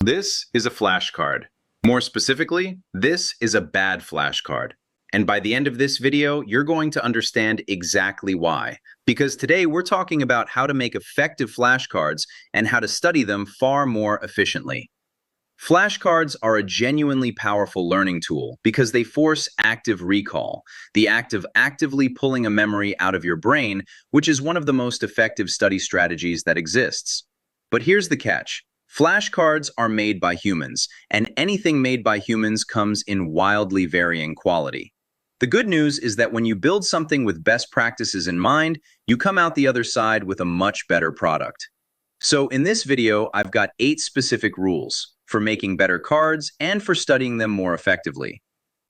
This is a flashcard. More specifically, this is a bad flashcard. And by the end of this video, you're going to understand exactly why. Because today we're talking about how to make effective flashcards and how to study them far more efficiently. Flashcards are a genuinely powerful learning tool because they force active recall, the act of actively pulling a memory out of your brain, which is one of the most effective study strategies that exists. But here's the catch. Flashcards are made by humans, and anything made by humans comes in wildly varying quality. The good news is that when you build something with best practices in mind, you come out the other side with a much better product. So in this video, I've got 8 specific rules for making better cards and for studying them more effectively.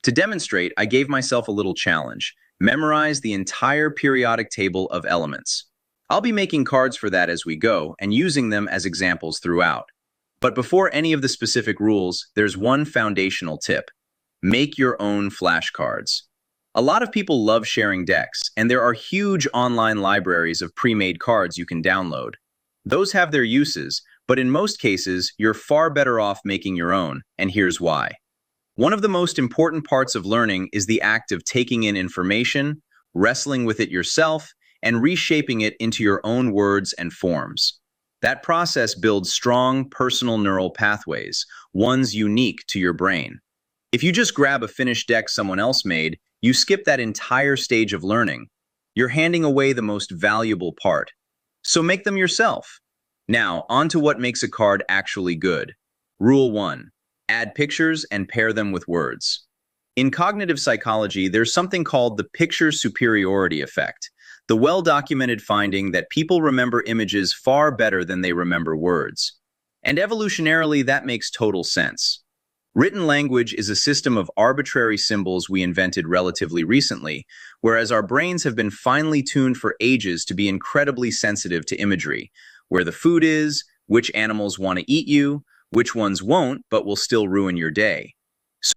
To demonstrate, I gave myself a little challenge: memorize the entire periodic table of elements. I'll be making cards for that as we go and using them as examples throughout. But before any of the specific rules, there's one foundational tip. Make your own flashcards. A lot of people love sharing decks, and there are huge online libraries of pre-made cards you can download. Those have their uses, but in most cases, you're far better off making your own, and here's why. One of the most important parts of learning is the act of taking in information, wrestling with it yourself, and reshaping it into your own words and forms. That process builds strong, personal neural pathways, ones unique to your brain. If you just grab a finished deck someone else made, you skip that entire stage of learning. You're handing away the most valuable part. So make them yourself. Now, on to what makes a card actually good. Rule 1. Add pictures and pair them with words. In cognitive psychology, there's something called the picture superiority effect, the well-documented finding that people remember images far better than they remember words. And evolutionarily, that makes total sense. Written language is a system of arbitrary symbols we invented relatively recently, whereas our brains have been finely tuned for ages to be incredibly sensitive to imagery: where the food is, which animals want to eat you, which ones won't but will still ruin your day.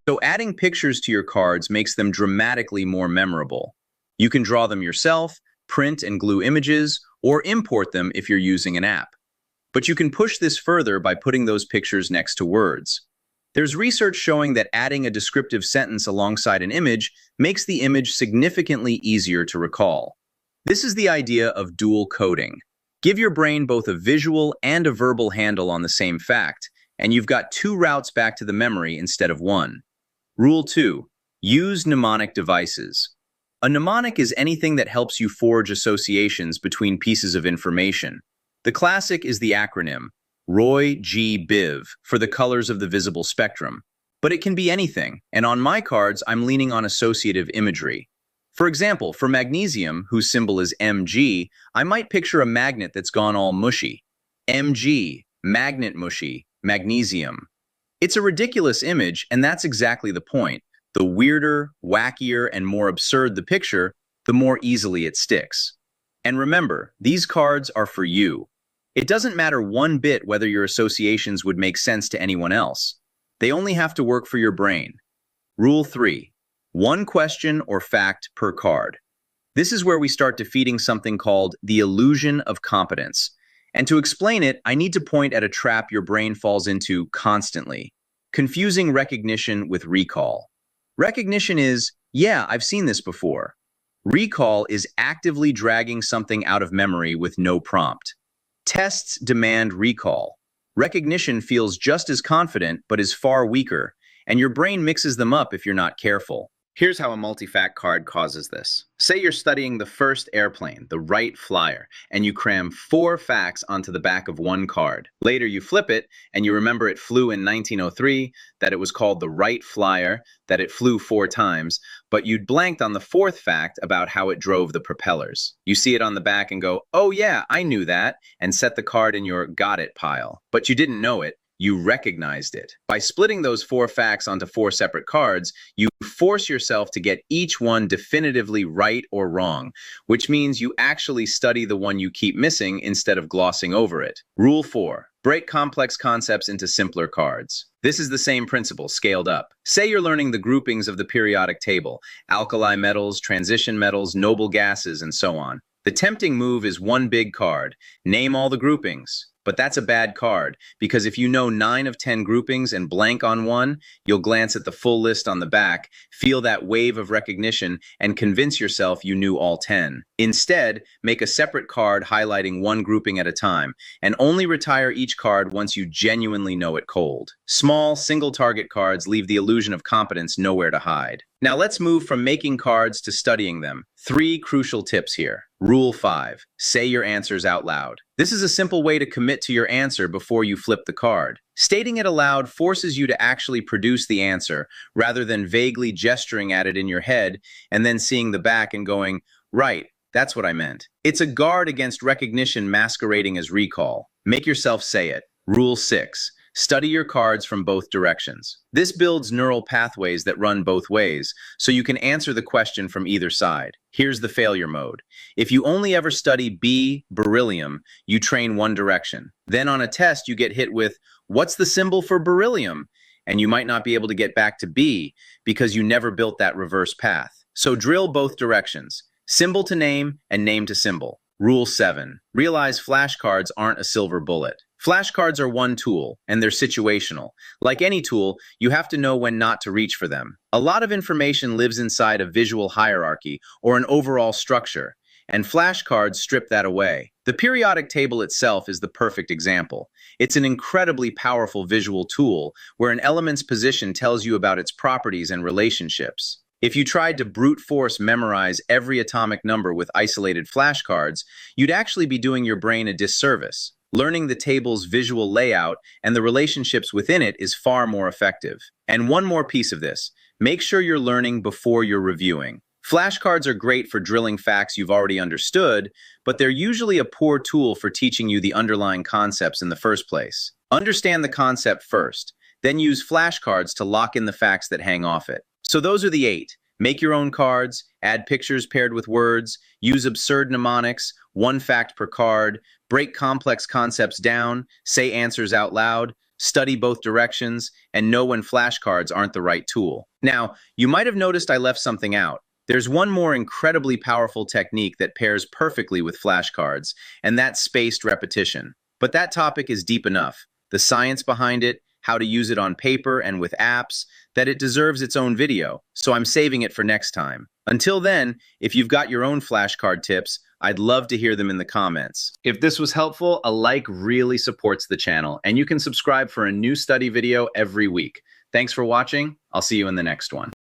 So adding pictures to your cards makes them dramatically more memorable. You can draw them yourself, print and glue images, or import them if you're using an app. But you can push this further by putting those pictures next to words. There's research showing that adding a descriptive sentence alongside an image makes the image significantly easier to recall. This is the idea of dual coding. Give your brain both a visual and a verbal handle on the same fact, and you've got 2 routes back to the memory instead of 1. Rule 2. Use mnemonic devices. A mnemonic is anything that helps you forge associations between pieces of information. The classic is the acronym Roy G. Biv for the colors of the visible spectrum. But it can be anything, and on my cards, I'm leaning on associative imagery. For example, for magnesium, whose symbol is Mg, I might picture a magnet that's gone all mushy. Mg, magnet mushy, magnesium. It's a ridiculous image, and that's exactly the point. The weirder, wackier, and more absurd the picture, the more easily it sticks. And remember, these cards are for you. It doesn't matter one bit whether your associations would make sense to anyone else. They only have to work for your brain. Rule 3. 1 question or fact per card. This is where we start defeating something called the illusion of competence. And to explain it, I need to point at a trap your brain falls into constantly: confusing recognition with recall. Recognition is, yeah, I've seen this before. Recall is actively dragging something out of memory with no prompt. Tests demand recall. Recognition feels just as confident but is far weaker, and your brain mixes them up if you're not careful. Here's how a multi-fact card causes this. Say you're studying the first airplane, the Wright Flyer, and you cram 4 facts onto the back of 1 card. Later you flip it, and you remember it flew in 1903, that it was called the Wright Flyer, that it flew 4 times, but you'd blanked on the 4th fact about how it drove the propellers. You see it on the back and go, "Oh yeah, I knew that," and set the card in your got it pile. But you didn't know it. You recognized it. By splitting those 4 facts onto 4 separate cards, you force yourself to get each one definitively right or wrong, which means you actually study the one you keep missing instead of glossing over it. Rule 4. Break complex concepts into simpler cards. This is the same principle, scaled up. Say you're learning the groupings of the periodic table: alkali metals, transition metals, noble gases, and so on. The tempting move is 1 big card. Name all the groupings. But that's a bad card, because if you know 9 of 10 groupings and blank on one, you'll glance at the full list on the back, feel that wave of recognition, and convince yourself you knew all 10. Instead, make a separate card highlighting one grouping at a time, and only retire each card once you genuinely know it cold. Small, single-target cards leave the illusion of competence nowhere to hide. Now let's move from making cards to studying them. 3 crucial tips here. Rule 5. Say your answers out loud. This is a simple way to commit to your answer before you flip the card. Stating it aloud forces you to actually produce the answer, rather than vaguely gesturing at it in your head and then seeing the back and going, right, that's what I meant. It's a guard against recognition masquerading as recall. Make yourself say it. Rule 6. Study your cards from both directions. This builds neural pathways that run both ways, so you can answer the question from either side. Here's the failure mode. If you only ever study B, beryllium, you train one direction. Then on a test, you get hit with, what's the symbol for beryllium? And you might not be able to get back to B because you never built that reverse path. So drill both directions. Symbol to name and name to symbol. Rule 7. Realize flashcards aren't a silver bullet. Flashcards are one tool, and they're situational. Like any tool, you have to know when not to reach for them. A lot of information lives inside a visual hierarchy or an overall structure, and flashcards strip that away. The periodic table itself is the perfect example. It's an incredibly powerful visual tool where an element's position tells you about its properties and relationships. If you tried to brute force memorize every atomic number with isolated flashcards, you'd actually be doing your brain a disservice. Learning the table's visual layout and the relationships within it is far more effective. And one more piece of this, make sure you're learning before you're reviewing. Flashcards are great for drilling facts you've already understood, but they're usually a poor tool for teaching you the underlying concepts in the first place. Understand the concept first, then use flashcards to lock in the facts that hang off it. So those are the 8. Make your own cards, add pictures paired with words, use absurd mnemonics, one fact per card, break complex concepts down, say answers out loud, study both directions, and know when flashcards aren't the right tool. Now, you might have noticed I left something out. There's one more incredibly powerful technique that pairs perfectly with flashcards, and that's spaced repetition. But that topic is deep enough. The science behind it, how to use it on paper and with apps, that it deserves its own video, so I'm saving it for next time. Until then, if you've got your own flashcard tips, I'd love to hear them in the comments. If this was helpful, a like really supports the channel, and you can subscribe for a new study video every week. Thanks for watching. I'll see you in the next one.